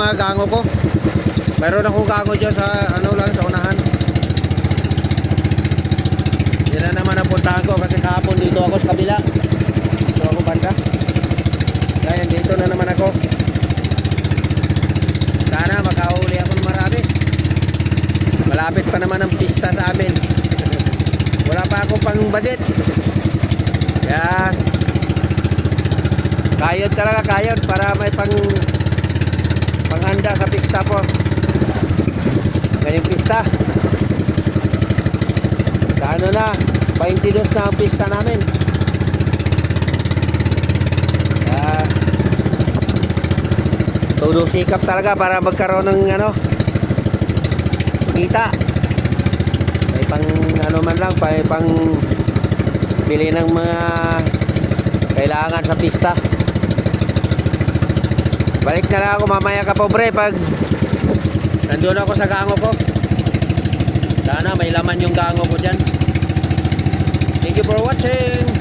mga gango ko. Mayroon akong gango dyan sa ano lang, sa unahan. Yan na naman ang puntahan ko kasi kahapon dito ako sa kabila. Dito ako banda. Kaya dito na naman ako. Sana makahuli ako ng marami. Malapit pa naman ang pista sa amin. Wala pa akong pang budget. Kaya kayod talaga, kayod para may panghanda sa pista po. Ngayong pista sa ano na 22 na ang pista namin. Kaya todo sikap talaga para magkaroon ng ano kita. May pang ano man lang, may pang bili ng mga kailangan sa pista. Balik na lang ako mamaya ka pobre pag nandun ako sa gango ko. Sana may laman yung gango ko dyan. Thank you for watching.